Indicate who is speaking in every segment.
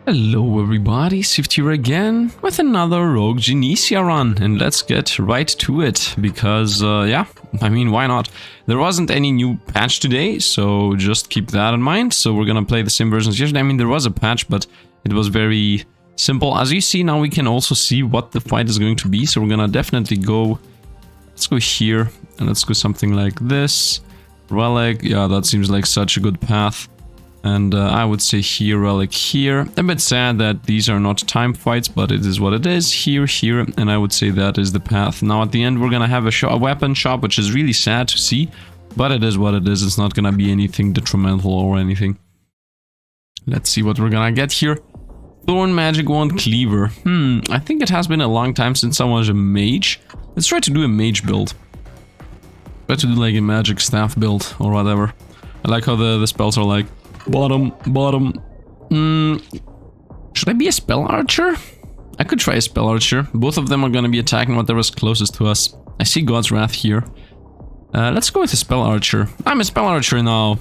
Speaker 1: Hello everybody, Sifd here again with another Rogue Genesia run, and let's get right to it, because yeah, I mean, why not? There wasn't any new patch today, so just keep that in mind. So we're gonna play the same version as yesterday. I mean, there was a patch, but it was very simple. As you see, now we can also see what the fight is going to be, so we're gonna definitely go, let's go here, and let's go something like this. Relic, yeah, that seems like such a good path. And I would say here, Relic here. A bit sad that these are not time fights, but it is what it is. Here, here, and I would say that is the path. Now at the end we're gonna have a weapon shop, which is really sad to see, but it is what it is. It's not gonna be anything detrimental or anything. Let's see what we're gonna get here. Thorn Magic Wand Cleaver. I think it has been a long time since I was a mage. Let's try to do a mage build. Try to do like a magic staff build or whatever. I like how the spells are like bottom. Should I be a spell archer? I could try a spell archer. Both of them are gonna be attacking whatever's closest to us. I see God's Wrath here. Let's go with a spell archer. I'm a spell archer now.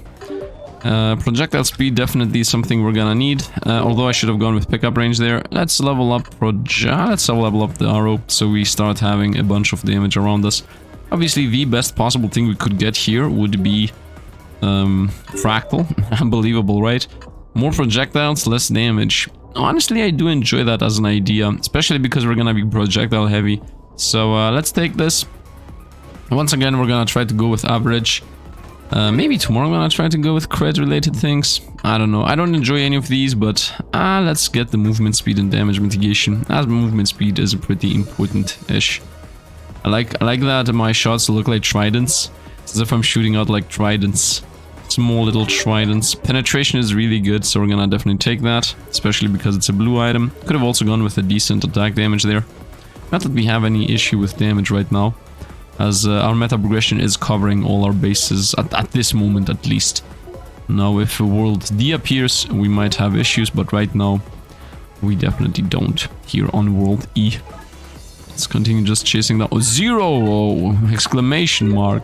Speaker 1: Projectile speed definitely something we're gonna need. Although I should have gone with pickup range there. Let's level up let's level up the arrow so we start having a bunch of damage around us. Obviously, the best possible thing we could get here would be fractal. Unbelievable, right? More projectiles, less damage. Honestly, I do enjoy that as an idea, especially because we're gonna be projectile heavy. So let's take this. Once again, we're gonna try to go with average. Maybe tomorrow I'm gonna try to go with crit related things. I don't know. I don't enjoy any of these, but let's get the movement speed and damage mitigation, as movement speed is pretty important-ish. I like that my shots look like tridents. It's as if I'm shooting out like tridents. Small little tridents. Penetration is really good, so we're gonna definitely take that, especially because it's a blue item. Could have also gone with a decent attack damage there. Not that we have any issue with damage right now, as our meta progression is covering all our bases, at this moment at least. Now if World D appears, we might have issues, but right now we definitely don't here on World E. Let's continue just chasing that. Oh, zero! Exclamation mark.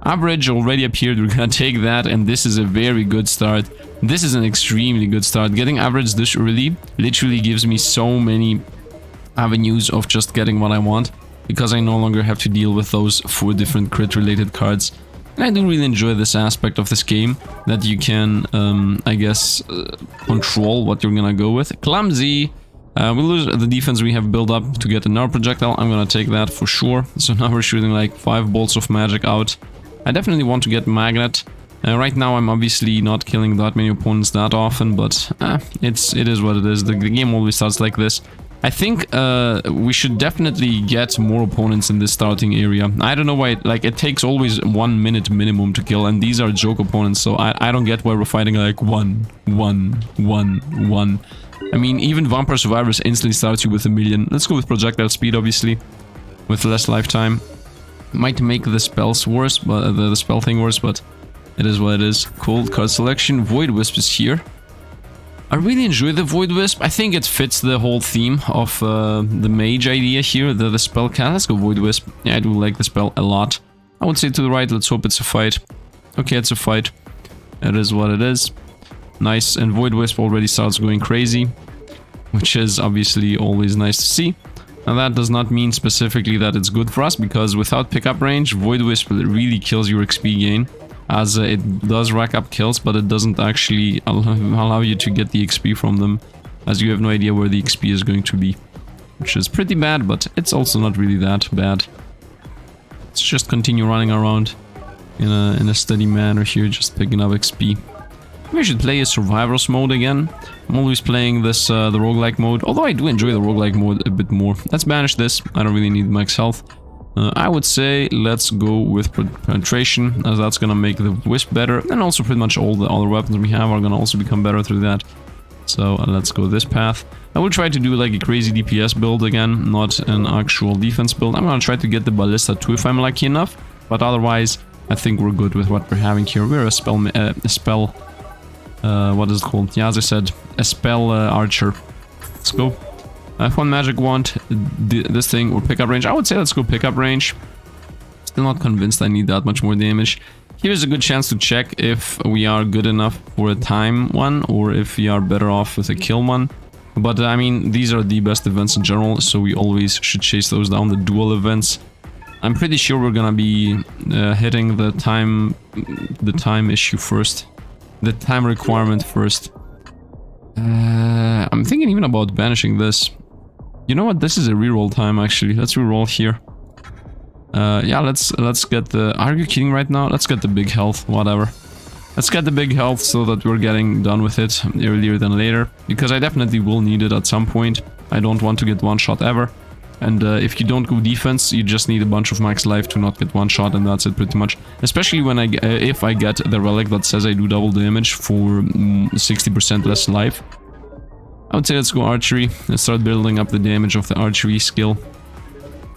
Speaker 1: Average already appeared, we're gonna take that, and this is a very good start. This is an extremely good start. Getting average this early literally gives me so many avenues of just getting what I want, because I no longer have to deal with those 4 different crit related cards. And I do really enjoy this aspect of this game, that you can, I guess, control what you're gonna go with. Clumsy! We lose the defense we have built up to get another projectile. I'm gonna take that for sure. So now we're shooting like 5 bolts of magic out. I definitely want to get magnet. Right now I'm obviously not killing that many opponents that often, but it is what it is. The game always starts like this. I think we should definitely get more opponents in this starting area. I don't know why, like, it takes always 1 minute minimum to kill, and these are joke opponents, so I don't get why we're fighting like 1. I mean, even Vampire Survivors instantly starts you with 1,000,000. Let's go with projectile speed, obviously, with less lifetime. Might make the spells worse, but the spell thing worse, but it is what it is. Cold card selection. Void Wisp is here. I really enjoy the Void Wisp. I think it fits the whole theme of the mage idea here, the spell cast. Let's go Void Wisp. Yeah, I do like the spell a lot. I would say to the right, let's hope it's a fight. Okay, it's a fight. It is what it is. Nice, and Void Wisp already starts going crazy, which is obviously always nice to see. Now that does not mean specifically that it's good for us, because without pickup range, Void Wisp really kills your XP gain, as it does rack up kills, but it doesn't actually allow you to get the XP from them, as you have no idea where the XP is going to be, which is pretty bad, but it's also not really that bad. Let's just continue running around in a steady manner here, just picking up XP. Maybe I should play a survivors mode again. I'm always playing this the roguelike mode, although I do enjoy the roguelike mode a bit more. Let's banish this. I don't really need max health. I would say let's go with penetration, as that's gonna make the wisp better, and also pretty much all the other weapons we have are gonna also become better through that. So let's go this path. I will try to do like a crazy DPS build again, not an actual defense build. I'm gonna try to get the ballista too if I'm lucky enough, but otherwise I think we're good with what we're having here. We're a spell what is it called? Yeah, as I said, a spell archer. Let's go. 1 magic wand, this thing, or pickup range. I would say let's go pickup range. Still not convinced I need that much more damage. Here's a good chance to check if we are good enough for a time one, or if we are better off with a kill one. But I mean, these are the best events in general, so we always should chase those down, the dual events. I'm pretty sure we're gonna be hitting the time issue first. The time requirement first. I'm thinking even about banishing this. You know what? This is a reroll time, actually. Let's reroll here. Yeah, let's get the... Are you kidding right now? Let's get the big health, whatever. Let's get the big health so that we're getting done with it earlier than later. Because I definitely will need it at some point. I don't want to get one shot ever. And if you don't go defense, you just need a bunch of max life to not get one shot, and that's it pretty much. Especially when if I get the relic that says I do double damage for 60% less life. I would say let's go archery. Let's start building up the damage of the archery skill.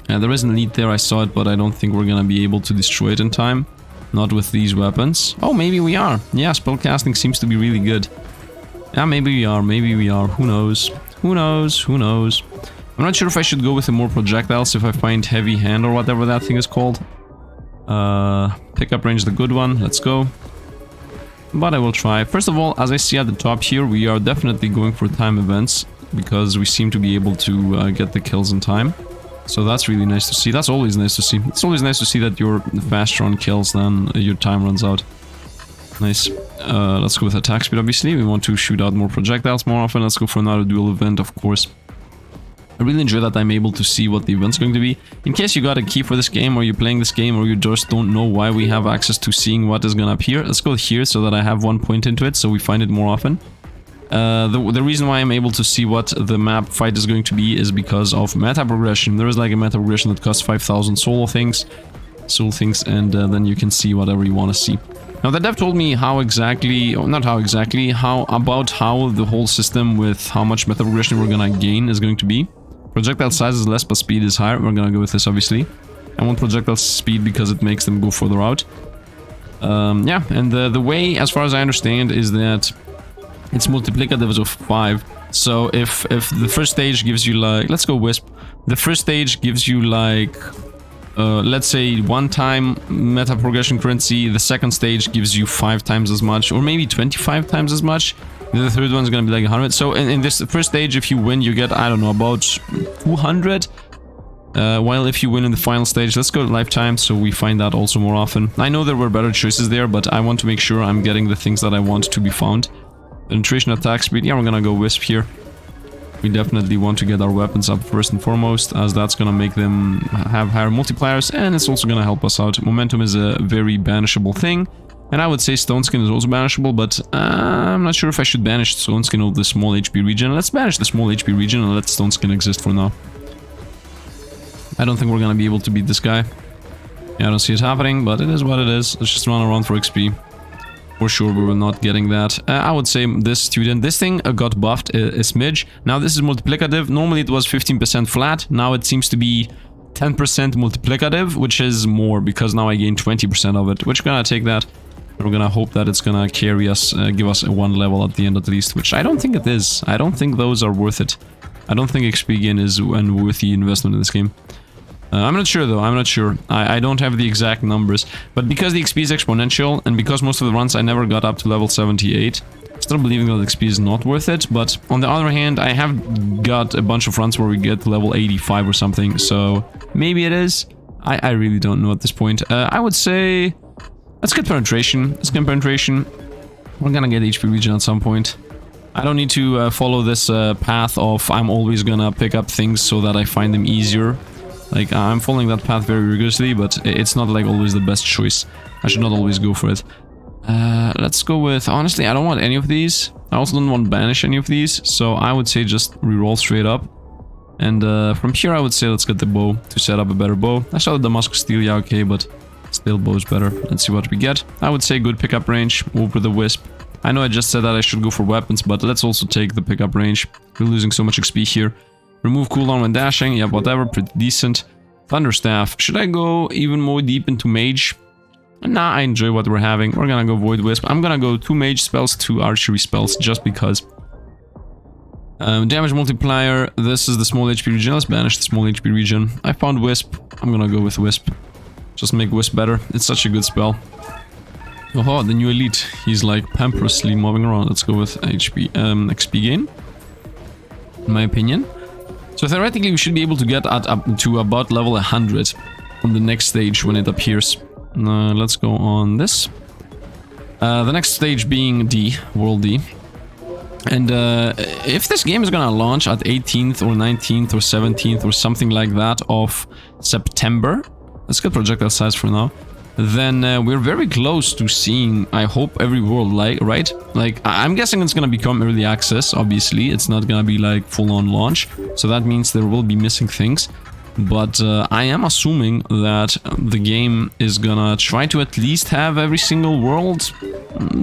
Speaker 1: There is an elite there, I saw it, but I don't think we're gonna be able to destroy it in time. Not with these weapons. Oh, maybe we are. Yeah, spellcasting seems to be really good. Yeah, maybe we are, maybe we are. Who knows? Who knows? Who knows? I'm not sure if I should go with the more projectiles if I find heavy hand or whatever that thing is called. Pickup range, the good one. Let's go. But I will try. First of all, as I see at the top here, we are definitely going for time events because we seem to be able to get the kills in time. So that's really nice to see. That's always nice to see. It's always nice to see that you're faster on kills than your time runs out. Nice. Let's go with attack speed, obviously. We want to shoot out more projectiles more often. Let's go for another dual event, of course. I really enjoy that I'm able to see what the event's going to be. In case you got a key for this game, or you're playing this game, or you just don't know why we have access to seeing what is gonna appear, let's go here so that I have one point into it, so we find it more often. The reason why I'm able to see what the map fight is going to be is because of meta progression. There is like a meta progression that costs 5,000 soul things, and then you can see whatever you want to see. Now the dev told me how exactly, or not how exactly, about how the whole system with how much meta progression we're gonna gain is going to be. Projectile size is less, but speed is higher. We're gonna go with this, obviously. I want projectile speed because it makes them go further out. Yeah, and the way, as far as I understand, is that it's multiplicative of 5. So if the first stage gives you like... Let's go Wisp. The first stage gives you like... let's say 1 time meta progression currency. The second stage gives you 5 times as much, or maybe 25 times as much. The third one's gonna be like 100. So in this first stage, if you win, you get, I don't know, about 200. While if you win in the final stage, let's go to lifetime, so we find that also more often. I know there were better choices there, but I want to make sure I'm getting the things that I want to be found. Penetration, attack speed, yeah, we're gonna go Wisp here. We definitely want to get our weapons up first and foremost, as that's gonna make them have higher multipliers, and it's also gonna help us out. Momentum is a very banishable thing. And I would say Stone Skin is also banishable, but I'm not sure if I should banish Stone Skin of the small HP region. Let's banish the small HP region and let Stone Skin exist for now. I don't think we're gonna be able to beat this guy. Yeah, I don't see it happening, but it is what it is. Let's just run around for XP. For sure, we were not getting that. I would say this thing got buffed a smidge. Now this is multiplicative. Normally it was 15% flat. Now it seems to be 10% multiplicative, which is more because now I gain 20% of it. Which we're gonna take that. We're gonna hope that it's gonna carry us, give us a 1 level at the end at least, which I don't think it is. I don't think those are worth it. I don't think XP gain is a worthy investment in this game. I'm not sure though, I'm not sure. I don't have the exact numbers, but because the XP is exponential, and because most of the runs I never got up to level 78, I'm still believing that XP is not worth it, but on the other hand, I have got a bunch of runs where we get to level 85 or something, so maybe it is. I really don't know at this point. I would say... Let's get penetration. Let's get penetration. We're gonna get HP region at some point. I don't need to follow this path of I'm always gonna pick up things so that I find them easier. Like, I'm following that path very rigorously, but it's not like always the best choice. I should not always go for it. Let's go with... Honestly, I don't want any of these. I also don't want to banish any of these, so I would say just reroll straight up. And from here I would say let's get the bow to set up a better bow. I saw the Damascus steel, yeah, okay, but... Still bow's better. Let's see what we get. I would say good pickup range over the Wisp. I know I just said that I should go for weapons, but let's also take the pickup range. We're losing so much XP here. Remove cooldown when dashing. Yeah, whatever. Pretty decent. Thunderstaff. Should I go even more deep into mage? Nah, I enjoy what we're having. We're gonna go Void Wisp. I'm gonna go 2 mage spells, 2 archery spells, just because. Damage multiplier. This is the small HP region. Let's banish the small HP region. I found Wisp. I'm gonna go with Wisp. Just make Wisp better. It's such a good spell. Oh, the new elite. He's like pamperously moving around. Let's go with XP gain. in my opinion. So theoretically we should be able to get up to about level 100 on the next stage when it appears. Let's go on this. The next stage being D, World D. And if this game is gonna launch at 18th or 19th or 17th or something like that of September, let's get projectile size for now, then we're very close to seeing, I hope, every world, like, right? Like, I'm guessing it's gonna become early access, obviously. It's not gonna be like full-on launch, so that means there will be missing things. But I am assuming that the game is gonna try to at least have every single world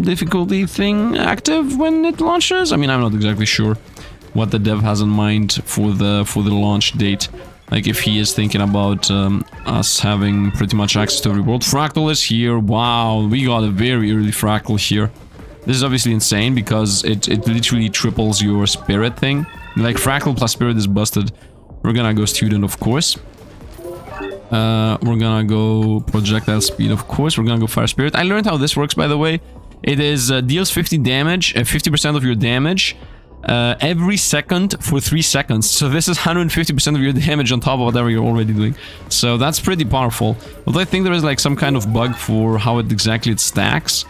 Speaker 1: difficulty thing active when it launches. I mean, I'm not exactly sure what the dev has in mind for the launch date. Like, if he is thinking about us having pretty much access to every world. Fractal is here. Wow, we got a very early Fractal here. This is obviously insane because it literally triples your spirit thing. Like, Fractal plus spirit is busted. We're gonna go student, of course. We're gonna go projectile speed, of course. We're gonna go fire spirit. I learned how this works, by the way. It is deals 50 damage, 50% of your damage every second for 3 seconds. So this is 150% of your damage on top of whatever you're already doing. So that's pretty powerful. Although I think there is like some kind of bug for how it exactly stacks.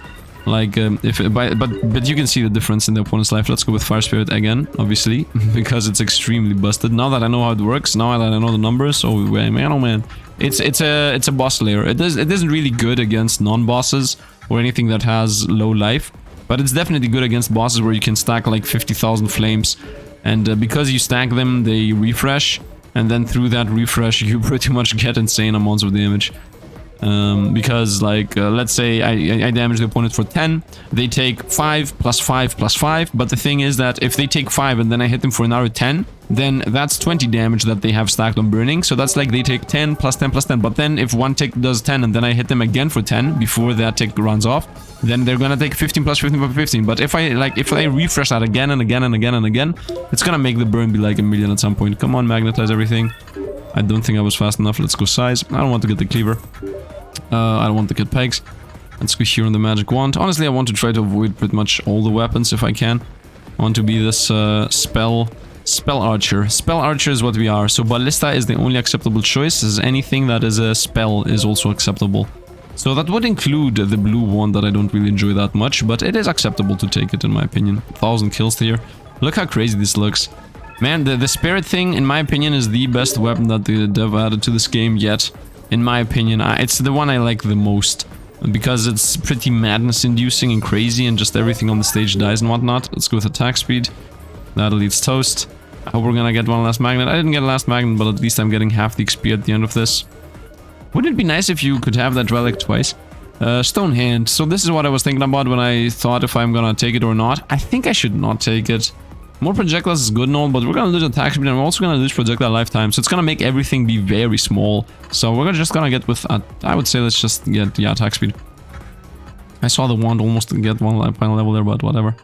Speaker 1: Like, but you can see the difference in the opponent's life. Let's go with Fire Spirit again, obviously, because it's extremely busted. Now that I know how it works, now that I know the numbers, oh man, oh man, it's a boss layer. It isn't really good against non-bosses or anything that has low life, but it's definitely good against bosses where you can stack like 50,000 flames, and because you stack them, they refresh, and then through that refresh, you pretty much get insane amounts of damage. Because like let's say I damage the opponent for 10, they take 5 plus 5 plus 5, but the thing is that if they take 5 and then I hit them for another 10, then that's 20 damage that they have stacked on burning. So that's like they take 10 plus 10 plus 10, but then if one tick does 10 and then I hit them again for 10 before that tick runs off, then they're gonna take 15 plus 15 plus 15. But if I refresh that again and again and again and again, it's gonna make the burn be like a million at some point. Come on, magnetize everything. I don't think I was fast enough. Let's go size. I don't want to get the cleaver. I don't want to get pegs. Let's go here on the magic wand. Honestly, I want to try to avoid pretty much all the weapons if I can. I want to be this spell archer. Spell archer is what we are. So ballista is the only acceptable choice, as anything that is a spell is also acceptable. So that would include the blue one that I don't really enjoy that much, but it is acceptable to take it in my opinion. 1,000 kills here. Look how crazy this looks. Man, the spirit thing, in my opinion, is the best weapon that the dev added to this game yet. In my opinion, it's the one I like the most, because it's pretty madness-inducing and crazy, and just everything on the stage dies and whatnot. Let's go with attack speed. That leads toast. I hope we're gonna get one last magnet. I didn't get a last magnet, but at least I'm getting half the XP at the end of this. Wouldn't it be nice if you could have that relic twice? Stone hand. So this is what I was thinking about when I thought if I'm gonna take it or not. I think I should not take it. More projectiles is good and all, but we're gonna lose attack speed and we're also gonna lose projectile lifetime, so it's gonna make everything be very small. So we're just gonna get with, I would say let's just get the attack speed. I saw the wand almost get one final level there, but whatever.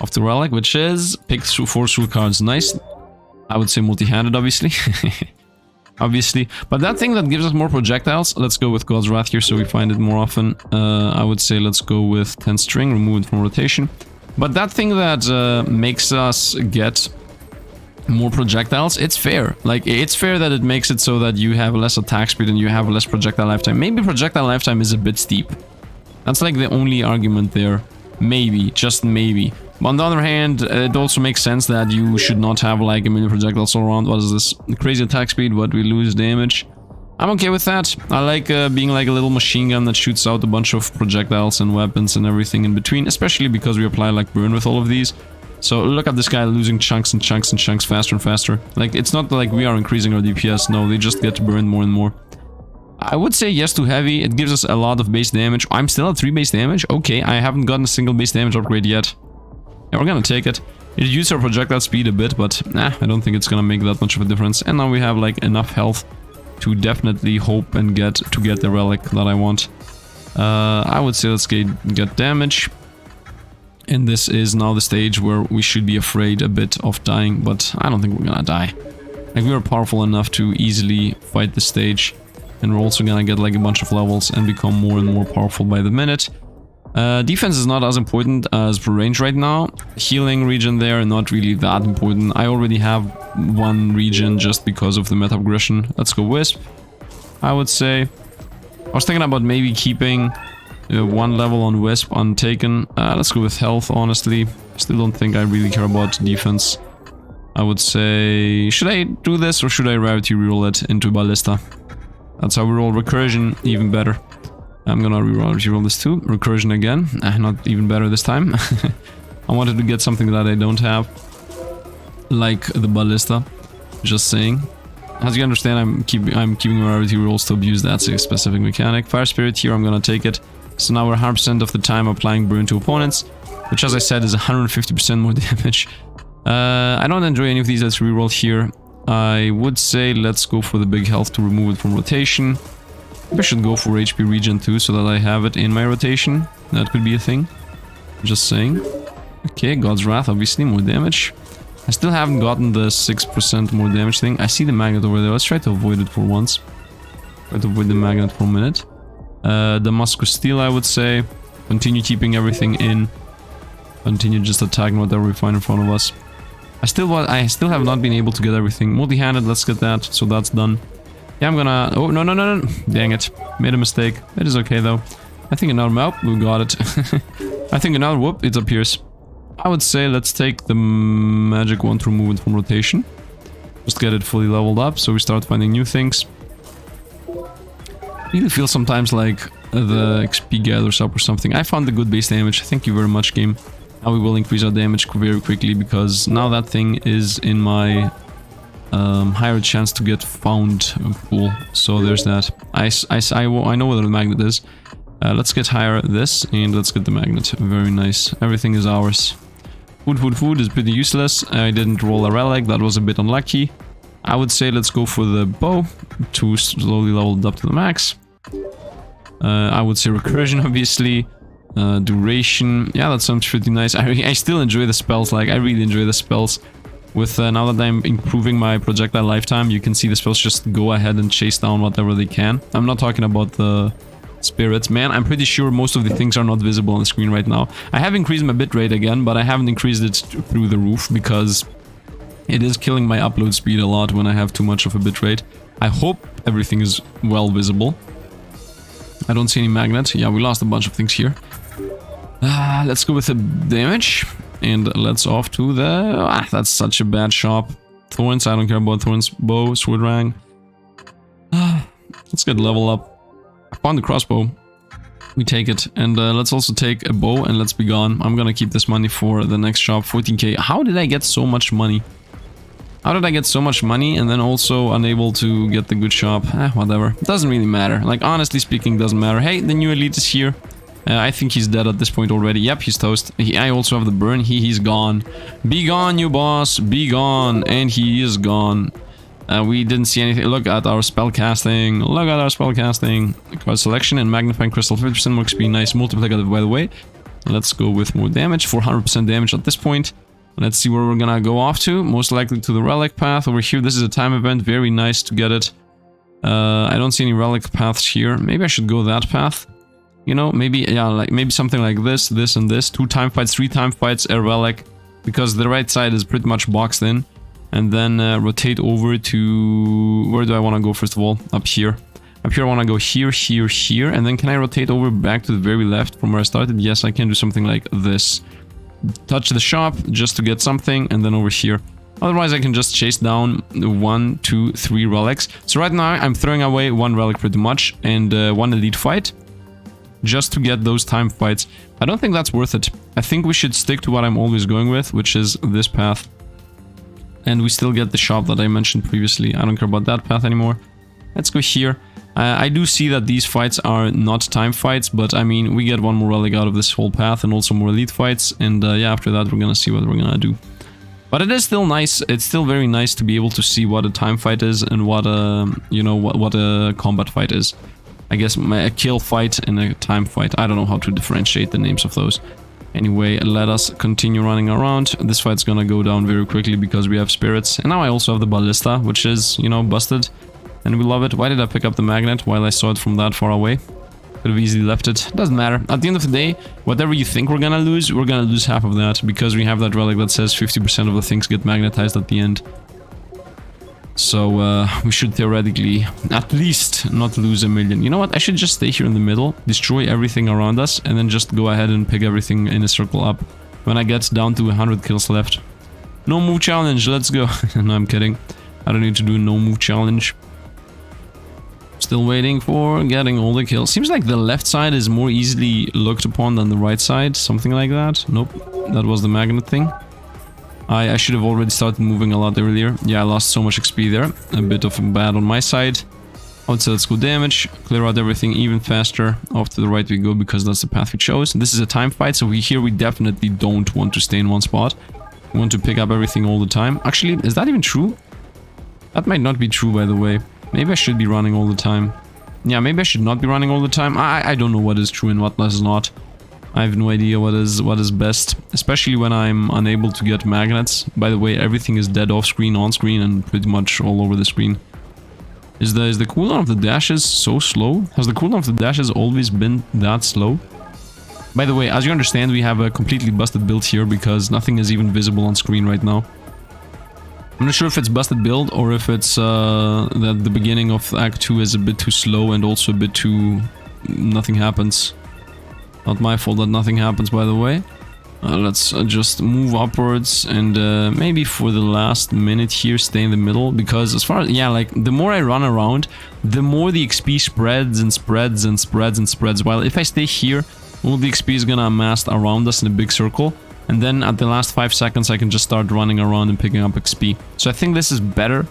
Speaker 1: Of the relic, which is pick through 4 soul cards. Nice. I would say multi-handed, obviously. Obviously. But that thing that gives us more projectiles, let's go with God's Wrath here so we find it more often. I would say let's go with 10 string, remove it from rotation. But that thing that makes us get more projectiles, it's fair. Like, it's fair that it makes it so that you have less attack speed and you have less projectile lifetime. Maybe projectile lifetime is a bit steep. That's like the only argument there. Maybe, just maybe. But on the other hand, it also makes sense that you should not have like a million projectiles all around. What is this? Crazy attack speed, but we lose damage. I'm okay with that. I like being like a little machine gun that shoots out a bunch of projectiles and weapons and everything in between, especially because we apply like burn with all of these. So look at this guy losing chunks and chunks and chunks faster and faster. Like, it's not like we are increasing our DPS, no, they just get burned more and more. I would say yes to heavy. It gives us a lot of base damage. I'm still at 3 base damage. Okay, I haven't gotten a single base damage upgrade yet. Yeah, we're gonna take it. It reduces our projectile speed a bit, but nah, I don't think it's gonna make that much of a difference. And now we have like enough health to definitely hope and get the relic that I want. I would say let's get damage. And this is now the stage where we should be afraid a bit of dying, but I don't think we're gonna die. Like, we are powerful enough to easily fight the stage. And we're also gonna get like a bunch of levels and become more and more powerful by the minute. Defense is not as important as for range right now. Healing region there, not really that important. I already have one region just because of the meta aggression. Let's go Wisp, I would say. I was thinking about maybe keeping one level on Wisp untaken. Let's go with health, honestly. Still don't think I really care about defense. I would say, should I do this or should I rarity reroll it into Ballista? That's how we roll recursion, even better. I'm gonna reroll this too. Recursion again, not even better this time. I wanted to get something that I don't have, like the Ballista. Just saying. As you understand, I'm keeping rarity rolls to abuse that specific mechanic. Fire Spirit here, I'm gonna take it. So now we're 100% of the time applying burn to opponents, which as I said is 150% more damage. I don't enjoy any of these. Let's reroll here. I would say let's go for the big health to remove it from rotation. I should go for HP regen too, so that I have it in my rotation. That could be a thing. Just saying. Okay, God's Wrath, obviously, more damage. I still haven't gotten the 6% more damage thing. I see the magnet over there. Let's try to avoid it for once. Try to avoid the magnet for a minute. Damascus Steel, I would say. Continue keeping everything in. Continue just attacking whatever we find in front of us. I still have not been able to get everything. Multi-handed, let's get that. So that's done. Yeah, I'm gonna... Oh, no. Dang it. Made a mistake. It is okay, though. I think another... Oh, we got it. I think another... Whoop, it appears. I would say let's take the magic one to remove it from rotation. Just get it fully leveled up, so we start finding new things. I really feel sometimes like the XP gathers up or something. I found the good base damage. Thank you very much, game. Now we will increase our damage very quickly, because now that thing is in my... higher chance to get found pool. So there's that. I know where the magnet is. Let's get higher this and let's get the magnet. Very nice. Everything is ours. Food is pretty useless. I didn't roll a relic. That was a bit unlucky. I would say let's go for the bow to slowly level it up to the max. I would say recursion, obviously. Duration. Yeah, that sounds pretty nice. I still enjoy the spells. Like, I really enjoy the spells. With now that I'm improving my projectile lifetime, you can see the spells just go ahead and chase down whatever they can. I'm not talking about the spirits. Man, I'm pretty sure most of the things are not visible on the screen right now. I have increased my bitrate again, but I haven't increased it through the roof because it is killing my upload speed a lot when I have too much of a bitrate. I hope everything is well visible. I don't see any magnet. Yeah, we lost a bunch of things here. Let's go with the damage. And let's off to the... that's such a bad shop. Thorns, I don't care about thorns. Bow, sword rang. Let's get level up. I found the crossbow. We take it. And let's also take a bow and let's be gone. I'm gonna keep this money for the next shop. 14k. How did I get so much money? How did I get so much money and then also unable to get the good shop? Whatever. Doesn't really matter. Like, honestly speaking, doesn't matter. Hey, the new elite is here. I think he's dead at this point already. Yep, he's toast. I also have the burn. He's gone. Be gone, you boss. Be gone. And he is gone. We didn't see anything. Look at our spell casting. Look at our spell casting. Card selection and magnifying crystal. 50% more XP. Nice multiplicative, by the way. Let's go with more damage. 400% damage at this point. Let's see where we're gonna go off to. Most likely to the relic path over here. This is a time event. Very nice to get it. I don't see any relic paths here. Maybe I should go that path. You know, maybe, yeah, like maybe something like this, this, and this. 2 time fights, 3 time fights, a relic. Because the right side is pretty much boxed in. And then rotate over to... Where do I want to go first of all? Up here. Up here I want to go here, here, here. And then can I rotate over back to the very left from where I started? Yes, I can do something like this. Touch the shop just to get something. And then over here. Otherwise I can just chase down 1, 2, 3 relics. So right now I'm throwing away 1 relic pretty much. And 1 elite fight. Just to get those time fights. I don't think that's worth it. I think we should stick to what I'm always going with, which is this path. And we still get the shop that I mentioned previously. I don't care about that path anymore. Let's go here. I do see that these fights are not time fights, but I mean, we get 1 more relic out of this whole path and also more elite fights. And yeah, after that, we're gonna see what we're gonna do. But it is still nice. It's still very nice to be able to see what a time fight is and what a, you know, what a combat fight is. I guess a kill fight and a time fight. I don't know how to differentiate the names of those. Anyway, let us continue running around. This fight's gonna go down very quickly because we have spirits. And now I also have the ballista, which is, you know, busted. And we love it. Why did I pick up the magnet while I saw it from that far away? Could have easily left it. Doesn't matter. At the end of the day, whatever you think we're gonna lose half of that. Because we have that relic that says 50% of the things get magnetized at the end. So, we should theoretically at least not lose 1 million. You know what? I should just stay here in the middle, destroy everything around us, and then just go ahead and pick everything in a circle up when I get down to 100 kills left. No move challenge, let's go. No, I'm kidding. I don't need to do a no move challenge. Still waiting for getting all the kills. Seems like the left side is more easily looked upon than the right side. Something like that. Nope. That was the magnet thing. I should have already started moving a lot earlier. Yeah, I lost so much XP there. A bit of bad on my side. I would say let's go damage. Clear out everything even faster. Off to the right we go because that's the path we chose. This is a time fight, so we definitely don't want to stay in one spot. We want to pick up everything all the time. Actually, is that even true? That might not be true, by the way. Maybe I should be running all the time. Yeah, maybe I should not be running all the time. I don't know what is true and what is not. I have no idea what is best, especially when I'm unable to get magnets. By the way, everything is dead off screen, on screen, and pretty much all over the screen. Is the cooldown of the dashes so slow? Has the cooldown of the dashes always been that slow? By the way, as you understand, we have a completely busted build here because nothing is even visible on screen right now. I'm not sure if it's busted build or if it's that the beginning of Act 2 is a bit too slow and also a bit too... nothing happens. Not my fault that nothing happens, by the way. Let's just move upwards and maybe for the last minute here stay in the middle, because as far as, yeah, like the more I run around, the more the XP spreads and spreads and spreads and spreads, while if I stay here, all the XP is gonna amass around us in a big circle, and then at the last 5 seconds I can just start running around and picking up XP. So I think this is better.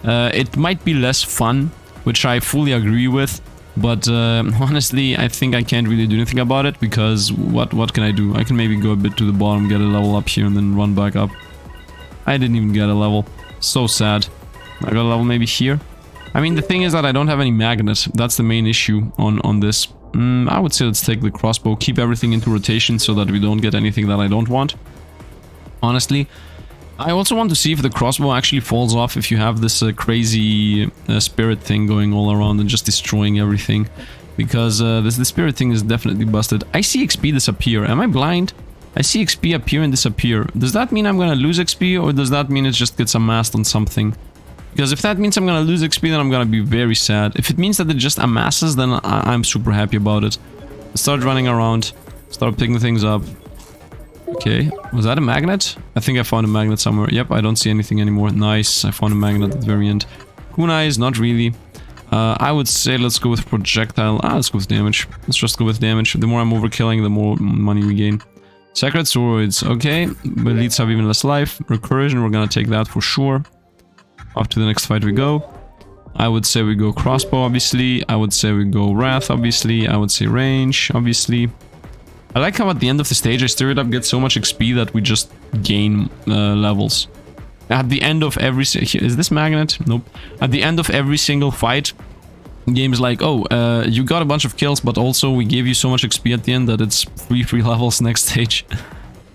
Speaker 1: It might be less fun, which I fully agree with. But honestly, I think I can't really do anything about it, because what can I do? I can maybe go a bit to the bottom, get a level up here, and then run back up. I didn't even get a level. So sad. I got a level maybe here. I mean, the thing is that I don't have any magnets. That's the main issue on this. I would say let's take the crossbow, keep everything into rotation so that we don't get anything that I don't want. Honestly. I also want to see if the crossbow actually falls off if you have this crazy spirit thing going all around and just destroying everything. Because the spirit thing is definitely busted. I see XP disappear. Am I blind? I see XP appear and disappear. Does that mean I'm gonna lose XP, or does that mean it just gets amassed on something? Because if that means I'm gonna lose XP, then I'm gonna be very sad. If it means that it just amasses, then I'm super happy about it. Start running around. Start picking things up. Okay, was that a magnet? I think I found a magnet somewhere. Yep, I don't see anything anymore. Nice, I found a magnet at the very end. Kunais, not really. I would say let's go with projectile. Let's go with damage. Let's just go with damage. The more I'm overkilling, the more money we gain. Sacred swords, okay. But elites have even less life. Recursion, we're gonna take that for sure. Off to the next fight we go. I would say we go crossbow, obviously. I would say we go wrath, obviously. I would say range, obviously. I like how at the end of the stage I straight up get so much XP that we just gain levels. At the end of every... Is this magnet? Nope. At the end of every single fight, the game is like, oh, you got a bunch of kills, but also we gave you so much XP at the end that it's free levels next stage.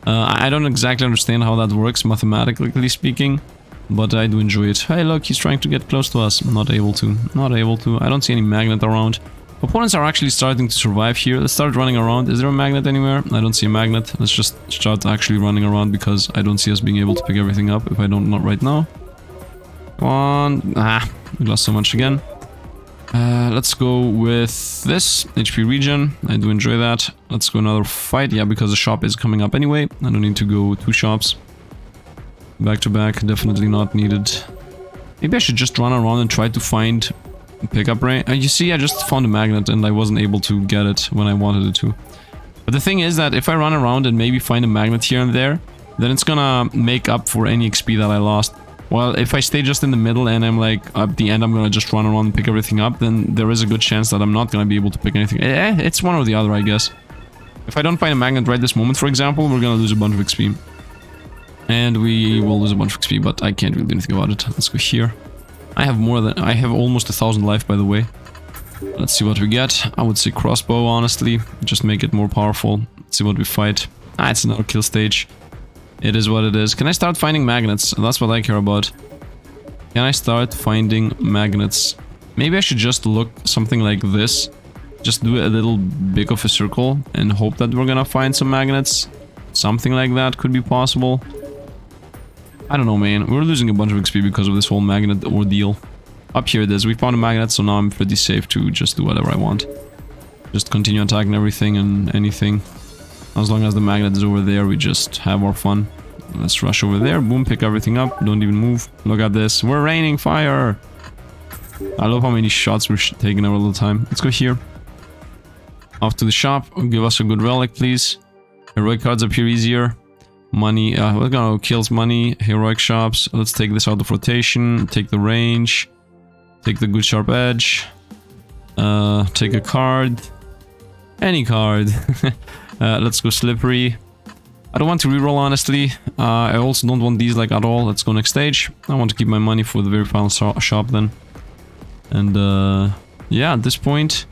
Speaker 1: I don't exactly understand how that works, mathematically speaking, but I do enjoy it. Hey, look, he's trying to get close to us. Not able to. Not able to. I don't see any magnet around. Opponents are actually starting to survive here. Let's start running around. Is there a magnet anywhere? I don't see a magnet. Let's just start actually running around, because I don't see us being able to pick everything up if I don't, not right now. Come on. We lost so much again. Let's go with this HP regen. I do enjoy that. Let's go another fight. Yeah, because the shop is coming up anyway. I don't need to go 2 shops. Back to back, definitely not needed. Maybe I should just run around and try to find pickup range. You see, I just found a magnet and I wasn't able to get it when I wanted it to. But the thing is that if I run around and maybe find a magnet here and there, then it's gonna make up for any XP that I lost. Well, if I stay just in the middle and I'm like, at the end I'm gonna just run around and pick everything up, then there is a good chance that I'm not gonna be able to pick anything. It's one or the other, I guess. If I don't find a magnet right this moment, for example, we're gonna lose a bunch of XP. And we will lose a bunch of XP, but I can't really do anything about it. Let's go here. I have almost 1,000 life, by the way. Let's see what we get. I would say crossbow, honestly. Just make it more powerful. Let's see what we fight. It's another kill stage. It is what it is. Can I start finding magnets? That's what I care about. Can I start finding magnets? Maybe I should just look something like this. Just do a little big of a circle and hope that we're gonna find some magnets. Something like that could be possible. I don't know, man. We're losing a bunch of XP because of this whole magnet ordeal. Up here it is. We found a magnet, so now I'm pretty safe to just do whatever I want. Just continue attacking everything and anything. As long as the magnet is over there, we just have our fun. Let's rush over there. Boom, pick everything up. Don't even move. Look at this. We're raining fire. I love how many shots we're taking every little time. Let's go here. Off to the shop. Give us a good relic, please. Heroic cards appear easier. Money. We're gonna kills money. Heroic shops. Let's take this out of rotation. Take the range. Take the good sharp edge. Take a card. Any card. Let's go slippery. I don't want to reroll, honestly. I also don't want these like at all. Let's go next stage. I want to keep my money for the very final shop then. And yeah, at this point,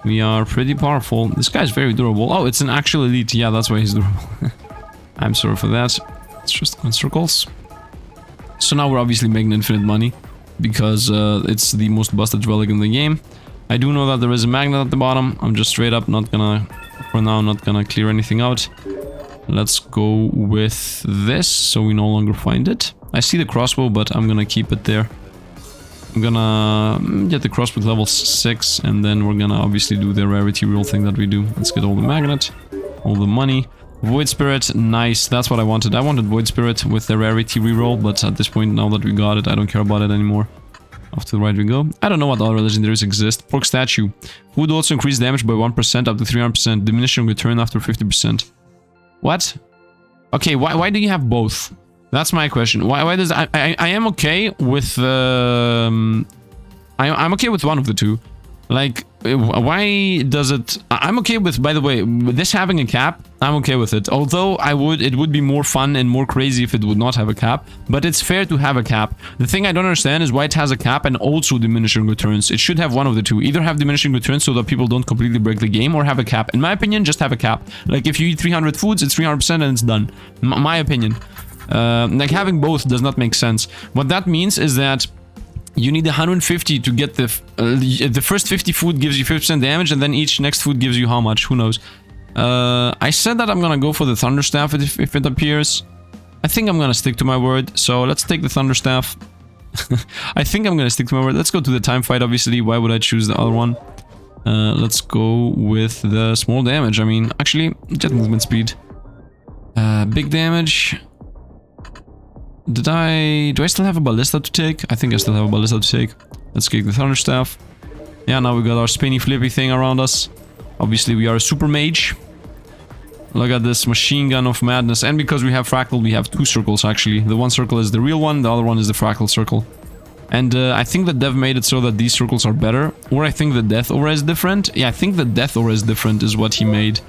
Speaker 1: we are pretty powerful. This guy's very durable. Oh, it's an actual elite. Yeah, that's why he's durable. I'm sorry for that. It's just on circles. So now we're obviously making infinite money because it's the most busted relic in the game. I do know that there is a magnet at the bottom. I'm just straight up not gonna, for now, not gonna clear anything out. Let's go with this so we no longer find it. I see the crossbow, but I'm gonna keep it there. I'm gonna get the crossbow level 6 and then we're gonna obviously do the rarity reroll thing that we do. Let's get all the magnet, all the money. Void Spirit, nice, that's what I wanted. I wanted Void Spirit with the rarity reroll, but at this point, now that we got it, I don't care about it anymore. Off to the right we go. I don't know what other legendaries exist. Pork Statue. Would also increase damage by 1% up to 300%, diminishing return after 50%. What? Okay, why do you have both? That's my question. Why does I am okay with I'm okay with one of the two. Like, why does it... I'm okay with, by the way, this having a cap, I'm okay with it. Although it would be more fun and more crazy if it would not have a cap. But it's fair to have a cap. The thing I don't understand is why it has a cap and also diminishing returns. It should have one of the two. Either have diminishing returns so that people don't completely break the game, or have a cap. In my opinion, just have a cap. Like, if you eat 300 foods, it's 300% and it's done. My opinion. Like, having both does not make sense. What that means is that you need 150 to get the first 50 food gives you 50% damage, and then each next food gives you how much? Who knows? I said that I'm gonna go for the Thunderstaff if it appears. I think I'm gonna stick to my word, so let's take the Thunderstaff. I think I'm gonna stick to my word. Let's go to the time fight, obviously. Why would I choose the other one? Let's go with the small damage. I mean, actually, jet movement speed. Big damage. Do I still have a ballista to take? I think I still have a ballista to take. Let's kick the Thunderstaff. Yeah, now we got our spinny flippy thing around us. Obviously, we are a super mage. Look at this machine gun of madness. And because we have fractal, we have two circles, actually. The one circle is the real one, the other one is the fractal circle. And I think that Dev made it so that these circles are better. Or I think the death aura is different. Yeah, I think the death aura is different is what he made.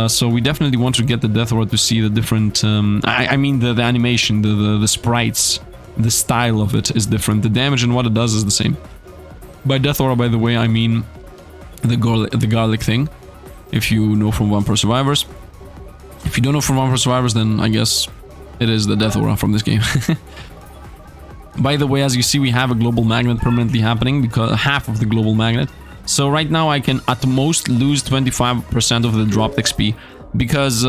Speaker 1: So we definitely want to get the death aura to see the different... I mean the animation, the sprites, the style of it is different. The damage and what it does is the same. By death aura, by the way, I mean the garlic thing. If you know from Vampire Survivors. If you don't know from Vampire Survivors, then I guess it is the death aura from this game. By the way, as you see, we have a global magnet permanently happening, because half of the global magnet. So right now I can at most lose 25% of the dropped XP. Because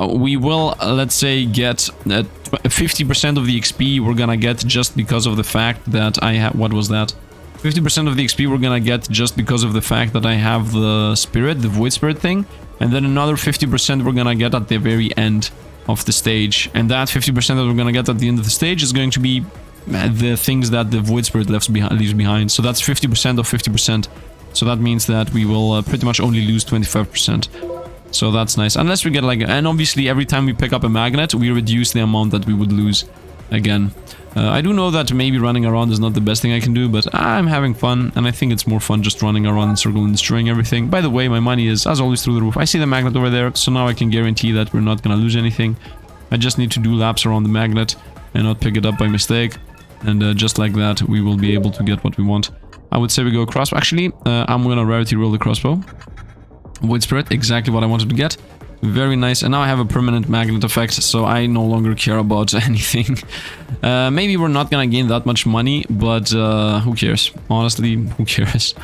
Speaker 1: we will, let's say, get 50% of the XP we're gonna get just because of the fact that I have... What was that? 50% of the XP we're gonna get just because of the fact that I have the spirit, the void spirit thing. And then another 50% we're gonna get at the very end of the stage. And that 50% that we're gonna get at the end of the stage is going to be the things that the void spirit leaves behind. So that's 50% of 50%. So that means that we will pretty much only lose 25%. So that's nice. Unless we get like... And obviously every time we pick up a magnet, we reduce the amount that we would lose again. I do know that maybe running around is not the best thing I can do, but I'm having fun. And I think it's more fun just running around in a circle and destroying everything. By the way, my money is, as always, through the roof. I see the magnet over there, so now I can guarantee that we're not gonna lose anything. I just need to do laps around the magnet and not pick it up by mistake. And just like that, we will be able to get what we want. I would say we go crossbow. Actually, I'm gonna rarity roll the crossbow. Void Spirit, exactly what I wanted to get. Very nice. And now I have a permanent magnet effect, so I no longer care about anything. Maybe we're not gonna gain that much money, but who cares? Honestly, who cares?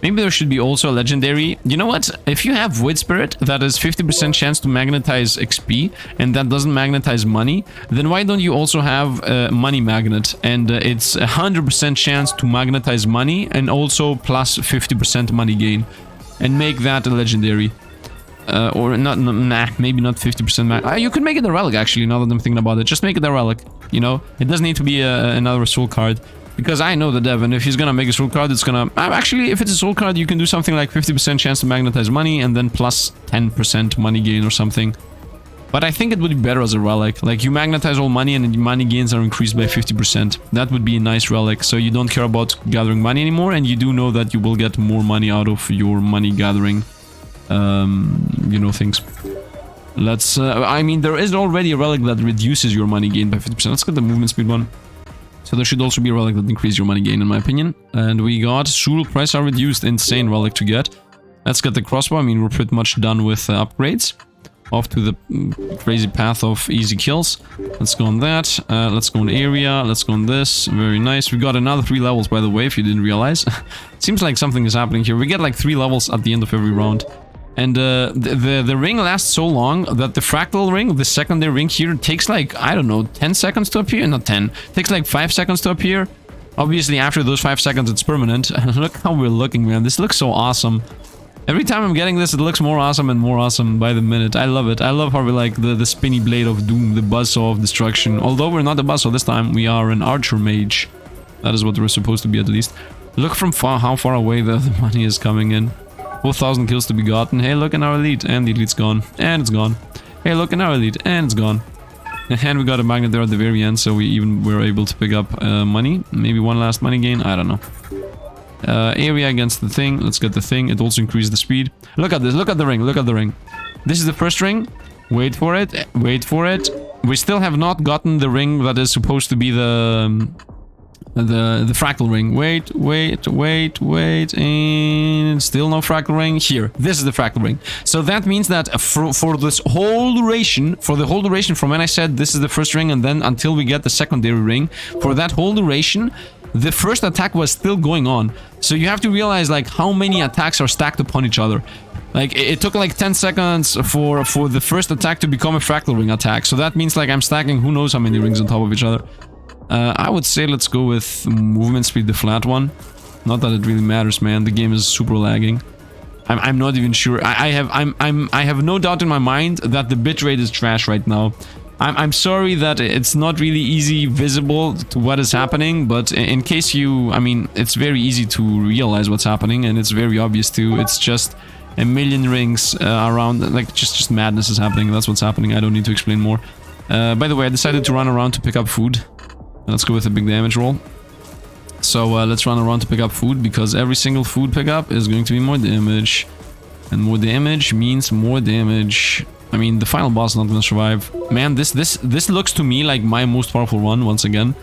Speaker 1: Maybe there should be also a legendary. You know what? If you have Void Spirit that is 50% chance to magnetize XP and that doesn't magnetize money, then why don't you also have Money Magnet? And it's 100% chance to magnetize money and also plus 50% money gain. And make that a legendary. Or not, nah, maybe not 50%. You could make it a relic actually, now that I'm thinking about it. Just make it a relic, you know? It doesn't need to be another soul card. Because I know the dev, and if he's gonna make a soul card, it's gonna... actually, if it's a soul card, you can do something like 50% chance to magnetize money, and then plus 10% money gain or something. But I think it would be better as a relic. Like, you magnetize all money, and then your money gains are increased by 50%. That would be a nice relic, so you don't care about gathering money anymore, and you do know that you will get more money out of your money gathering, you know, things. Let's... I mean, there is already a relic that reduces your money gain by 50%. Let's get the movement speed one. So there should also be a relic that increases your money gain, in my opinion. And we got Shul price are reduced, insane relic to get. Let's get the crossbow. I mean, we're pretty much done with upgrades. Off to the crazy path of easy kills. Let's go on that. Let's go on area. Let's go on this. Very nice. We got another 3 levels, by the way, if you didn't realize. Seems like something is happening here. We get like 3 levels at the end of every round. And the ring lasts so long that the fractal ring, the secondary ring here, takes like, I don't know, 10 seconds to appear? Not 10. Takes like 5 seconds to appear. Obviously, after those 5 seconds, it's permanent. Look how we're looking, man. This looks so awesome. Every time I'm getting this, it looks more awesome and more awesome by the minute. I love it. I love how we like the spinny blade of doom, the buzzsaw of destruction. Although we're not a buzzsaw this time, we are an archer mage. That is what we're supposed to be at least. Look from how far away the money is coming in. 4,000 kills to be gotten. Hey, look in our elite. And the elite's gone. And it's gone. Hey, look in our elite. And it's gone. And we got a magnet there at the very end, so we even were able to pick up money. Maybe one last money gain. I don't know. Area against the thing. Let's get the thing. It also increased the speed. Look at this. Look at the ring. Look at the ring. This is the first ring. Wait for it. Wait for it. We still have not gotten the ring that is supposed to be the fractal ring. Wait, and still no fractal ring. Here, this is the fractal ring. So that means that for this whole duration, from when I said this is the first ring and then until we get the secondary ring, for that whole duration, the first attack was still going on. So you have to realize like how many attacks are stacked upon each other. Like it took like 10 seconds for the first attack to become a fractal ring attack. So that means like I'm stacking who knows how many rings on top of each other. I would say let's go with movement speed, the flat one. Not that it really matters, man. The game is super lagging. I'm not even sure. I have no doubt in my mind that the bitrate is trash right now. I'm sorry that it's not really easy visible to what is happening, but in case you, I mean, it's very easy to realize what's happening, and it's very obvious too. It's just a million rings around, like just madness is happening. That's what's happening. I don't need to explain more. By the way, I decided to run around to pick up food. Let's go with a big damage roll. So let's run around to pick up food, because every single food pickup is going to be more damage. And more damage means more damage. I mean, the final boss is not going to survive. Man, this looks to me like my most powerful run once again.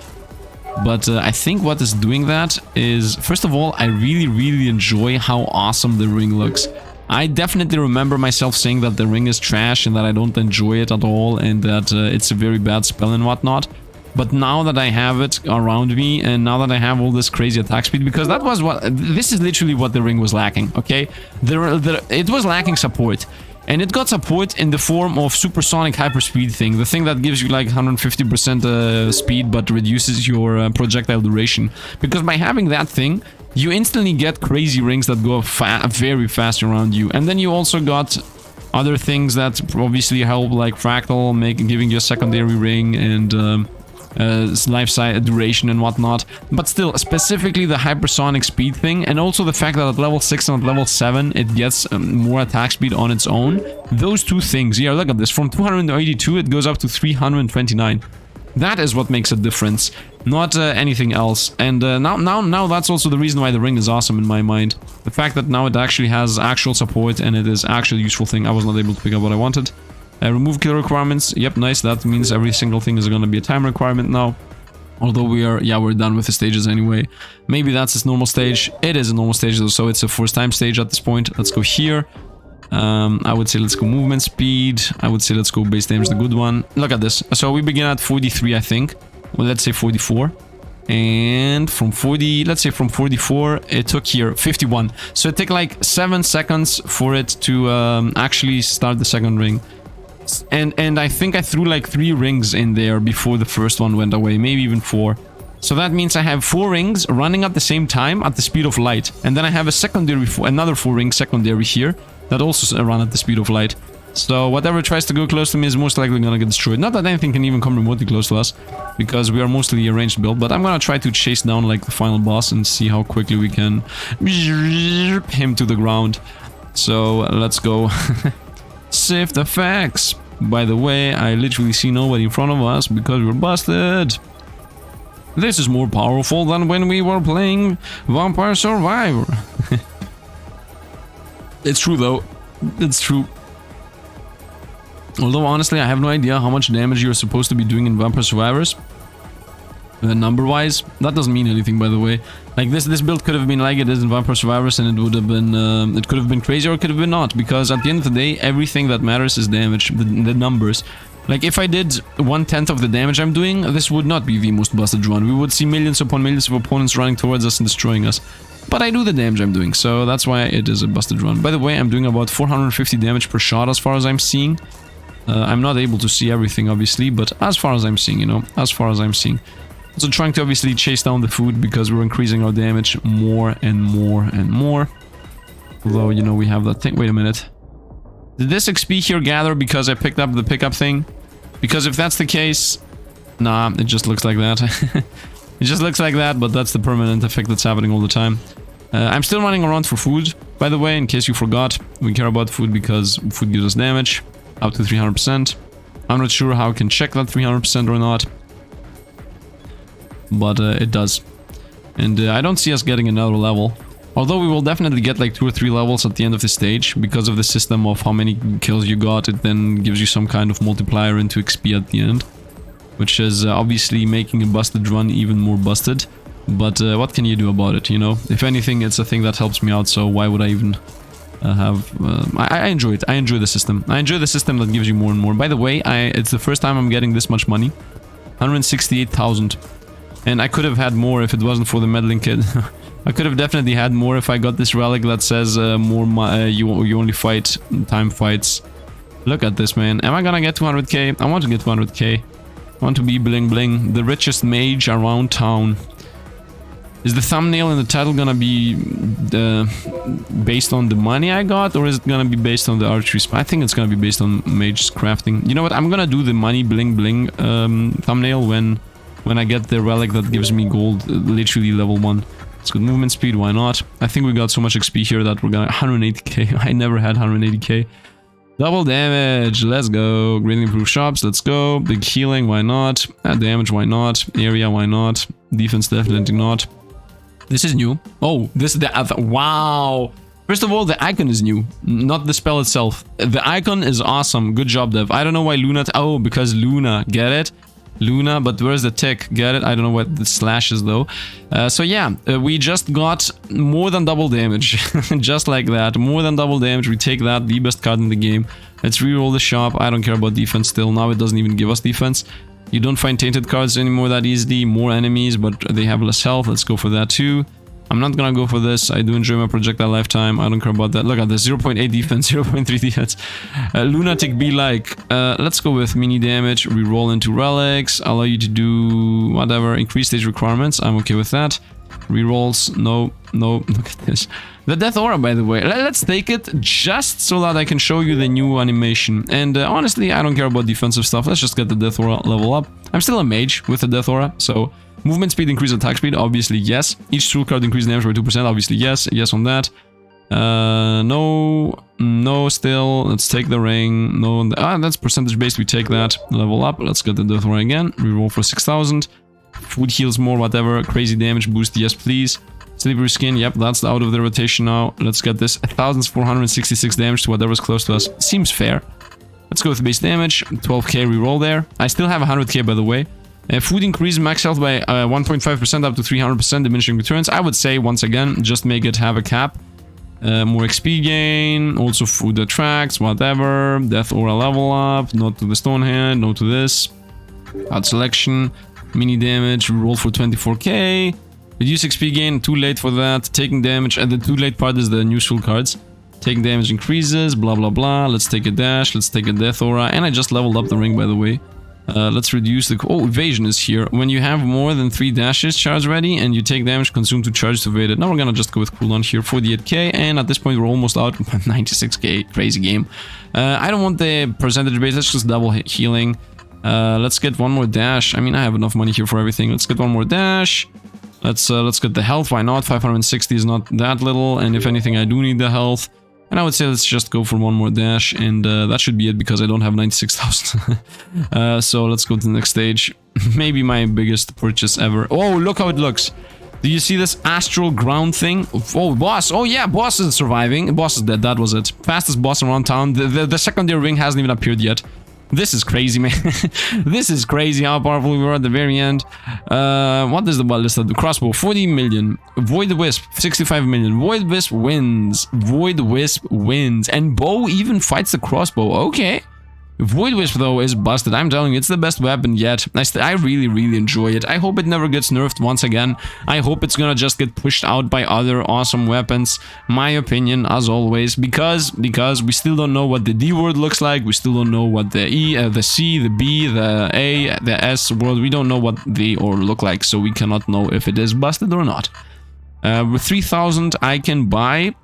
Speaker 1: But I think what is doing that is, first of all, I really enjoy how awesome the ring looks. I definitely remember myself saying that the ring is trash and that I don't enjoy it at all and that it's a very bad spell and whatnot. But now that I have it around me, and now that I have all this crazy attack speed, because that was what... This is literally what the ring was lacking, okay? It was lacking support. And it got support in the form of supersonic hyperspeed thing. The thing that gives you like 150% speed, but reduces your projectile duration. Because by having that thing, you instantly get crazy rings that go very fast around you. And then you also got... other things that obviously help, like fractal, giving you a secondary ring, and... life duration and whatnot, but still specifically the hypersonic speed thing, and also the fact that at level 6 and at level 7 it gets more attack speed on its own. Those two things, yeah, look at this, from 282 it goes up to 329. That is what makes a difference, not anything else. And now that's also the reason why the ring is awesome in my mind. The fact that now it actually has actual support and it is actually a useful thing. I was not able to pick up what I wanted. Remove kill requirements. Yep, nice. That means every single thing is going to be a time requirement now. Although we're done with the stages anyway. Maybe that's its normal stage. It is a normal stage though, so it's a first time stage at this point. Let's go here. I would say let's go movement speed. I would say let's go base damage, the good one. Look at this. So we begin at 43, I think. Well, let's say 44. And from 40, let's say from 44, it took here 51. So it took like 7 seconds for it to actually start the second ring. And I think I threw like 3 rings in there before the first one went away, maybe even 4. So that means I have 4 rings running at the same time at the speed of light. And then I have a secondary, another 4 rings secondary here that also run at the speed of light. So whatever tries to go close to me is most likely gonna get destroyed. Not that anything can even come remotely close to us, because we are mostly a ranged build, but I'm gonna try to chase down like the final boss and see how quickly we can him to the ground. So let's go. Sifd effects. By the way, I literally see nobody in front of us because we're busted. This is more powerful than when we were playing Vampire Survivor. It's true though. It's true. Although honestly, I have no idea how much damage you're supposed to be doing in Vampire Survivors. Number-wise, that doesn't mean anything, by the way. Like this build could have been like it is in Vampire Survivors, and it would have been, it could have been crazy or it could have been not. Because at the end of the day, everything that matters is damage, the numbers. Like if I did 1/10 of the damage I'm doing, this would not be the most busted run. We would see millions upon millions of opponents running towards us and destroying us. But I do the damage I'm doing, so that's why it is a busted run. By the way, I'm doing about 450 damage per shot as far as I'm seeing. I'm not able to see everything, obviously, but as far as I'm seeing, you know, as far as I'm seeing. So trying to obviously chase down the food because we're increasing our damage more and more and more. Although, you know, we have that thing. Wait a minute. Did this XP here gather because I picked up the pickup thing? Because if that's the case... Nah, it just looks like that. It just looks like that, but that's the permanent effect that's happening all the time. I'm still running around for food, by the way, in case you forgot. We care about food because food gives us damage. Up to 300%. I'm not sure how I can check that 300% or not. But it does. And I don't see us getting another level. Although we will definitely get like 2 or 3 levels at the end of the stage. Because of the system of how many kills you got, it then gives you some kind of multiplier into XP at the end. Which is obviously making a busted run even more busted. But what can you do about it, you know? If anything, it's a thing that helps me out, so why would I even... I enjoy it. I enjoy the system. I enjoy the system that gives you more and more. By the way, it's the first time I'm getting this much money. 168,000. And I could have had more if it wasn't for the meddling kid. I could have definitely had more if I got this relic that says you only fight time fights. Look at this, man. Am I gonna get 200k? I want to get 200k. I want to be bling bling. The richest mage around town. Is the thumbnail and the title gonna be based on the money I got, or is it gonna be based on the archery? I think it's gonna be based on mage's crafting. You know what? I'm gonna do the money bling bling thumbnail when I get the relic that gives me gold, literally level 1. It's good movement speed. Why not? I think we got so much XP here that we're gonna 180k. I never had 180k. Double damage. Let's go. Greatly improved shops. Let's go. Big healing. Why not? Add damage. Why not? Area. Why not? Defense. Definitely not. This is new. Oh, this is the other. Wow. First of all, the icon is new, not the spell itself. The icon is awesome. Good job, dev. I don't know why Luna... Oh, because Luna. Get it? Luna, but where's the tick? Get it? I don't know what the slash is, though. So yeah, we just got more than double damage. Just like that. More than double damage. We take that. The best card in the game. Let's reroll the shop. I don't care about defense still. Now it doesn't even give us defense. You don't find tainted cards anymore that easily. More enemies, but they have less health. Let's go for that too. I'm not gonna go for this. I do enjoy my projectile lifetime. I don't care about that. Look at this. 0.8 defense, 0.3 defense. Lunatic be like. Let's go with mini damage. Reroll into relics. Allow you to do whatever. Increase stage requirements. I'm okay with that. Rerolls. No. Look at this. The Death Aura, by the way. Let's take it just so that I can show you the new animation. And honestly, I don't care about defensive stuff. Let's just get the Death Aura level up. I'm still a mage with the Death Aura, so... Movement speed, increase attack speed, obviously yes. Each tool card increase damage by 2%, obviously yes. Yes on that. No still. Let's take the ring. No, that's percentage based, we take that. Level up, let's get the Death Aura again. Reroll for 6,000. Food heals more, whatever. Crazy damage boost, yes please. Slippery skin, yep, that's out of the rotation now. Let's get this 1,466 damage to whatever's close to us. Seems fair. Let's go with base damage. 12k reroll there. I still have 100k by the way. Food increase max health by 1.5% up to 300% diminishing returns. I would say, once again, just make it have a cap. More XP gain, also food attracts, whatever. Death Aura level up, not to the stone hand, no to this. Card selection. Mini damage, roll for 24k. Reduce XP gain, too late for that. Taking damage, and the too late part is the useful cards. Taking damage increases, blah blah blah. Let's take a dash, let's take a death aura. And I just leveled up the ring, by the way. Let's reduce the... Oh, evasion is here. When you have more than 3 dashes charge ready and you take damage, consume 2 charge to evade it. Now we're gonna just go with cooldown here, 48k, and at this point we're almost out, 96k, crazy game. I don't want the percentage base, let's just double healing. Let's get one more dash. I mean, I have enough money here for everything. Let's get one more dash. Let's get the health, why not? 560 is not that little, and if anything I do need the health. And I would say let's just go for one more dash, and that should be it because I don't have 96,000. So let's go to the next stage. Maybe my biggest purchase ever. Oh, look how it looks. Do you see this astral ground thing? Oh, boss. Oh yeah, boss is surviving. Boss is dead, that was it. Fastest boss around town. The secondary ring hasn't even appeared yet. This is crazy, man. This is crazy how powerful we were at the very end. What is the well listed? The crossbow, 40 million. Void Wisp, 65 million. Void Wisp wins. Void Wisp wins. And bow even fights the crossbow. Okay. Void Wisp, though, is busted. I'm telling you, it's the best weapon yet. I really, really enjoy it. I hope it never gets nerfed once again. I hope it's gonna just get pushed out by other awesome weapons. My opinion, as always, because we still don't know what the D word looks like. We still don't know what the E, the C, the B, the A, the S word. We don't know what they all look like, so we cannot know if it is busted or not. With 3,000, I can buy...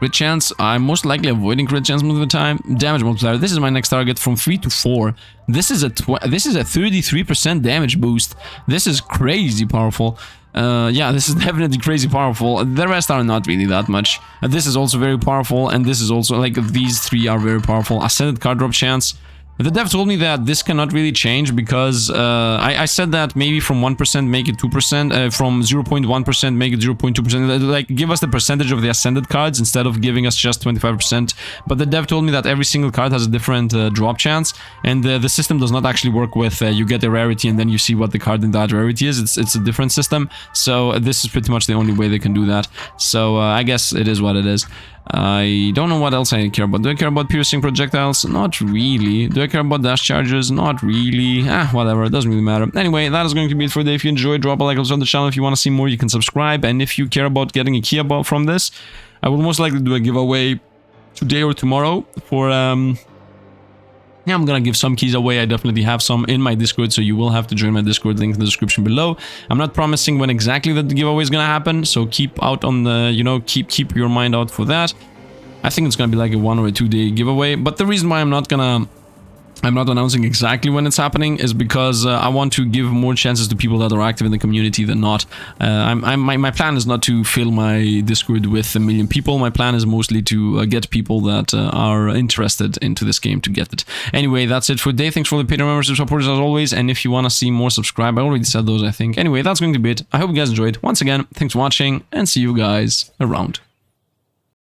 Speaker 1: Crit chance, I'm most likely avoiding crit chance most of the time. Damage multiplier, this is my next target from 3 to 4. This is a 33% damage boost. This is crazy powerful. Yeah, this is definitely crazy powerful. The rest are not really that much. This is also very powerful, and this is also, like, these 3 are very powerful. Ascended card drop chance. The dev told me that this cannot really change because I said that maybe from 1% make it 2%, from 0.1% make it 0.2%, like give us the percentage of the ascended cards instead of giving us just 25%. But the dev told me that every single card has a different drop chance, and the system does not actually work with you get a rarity and then you see what the card in that rarity is. It's a different system, so this is pretty much the only way they can do that. So I guess it is what it is. I don't know what else I care about. Do I care about piercing projectiles? Not really. Do I care about dash charges? Not really. Whatever. It doesn't really matter. Anyway, that is going to be it for today. If you enjoyed, drop a like on the channel. If you want to see more, you can subscribe. And if you care about getting a key about from this, I will most likely do a giveaway today or tomorrow for yeah, I'm gonna give some keys away. I definitely have some in my Discord, so you will have to join my Discord, link in the description below. I'm not promising when exactly that the giveaway is gonna happen, so keep out on the, you know, keep your mind out for that. I think it's gonna be like a 1 or a 2 day giveaway, but the reason why I'm not announcing exactly when it's happening is because I want to give more chances to people that are active in the community than not. My plan is not to fill my Discord with 1 million people. My plan is mostly to get people that are interested into this game to get it. Anyway, that's it for today. Thanks for the Patreon members and supporters as always. And if you want to see more, subscribe. I already said those, I think. Anyway, that's going to be it. I hope you guys enjoyed. Once again, thanks for watching and see you guys around.